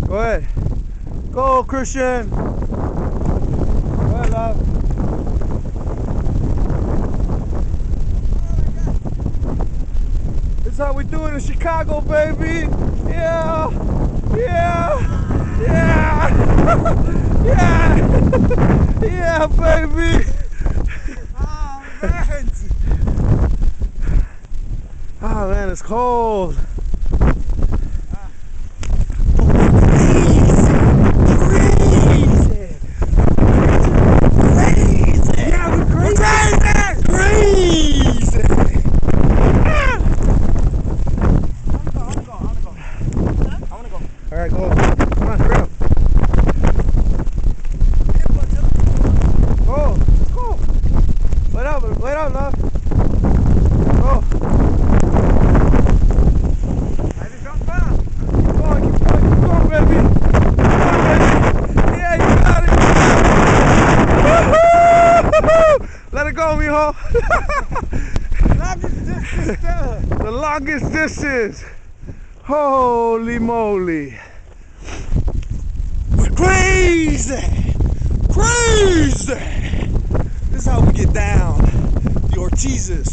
Go ahead. Go, Christian. Go ahead, love. This is how we do it in Chicago, baby. Yeah. Yeah. Yeah. Yeah. Yeah, baby. Oh, man. Oh, man, it's cold. Alright, go. Come on, hurry up. Go, go. Wait up, love. Go. Keep going, baby. Come on, baby. Yeah, you got it. Woo-hoo! Let it go, mijo. The longest distance. Holy moly. We're crazy! Crazy! This is how we get down the Ortizes.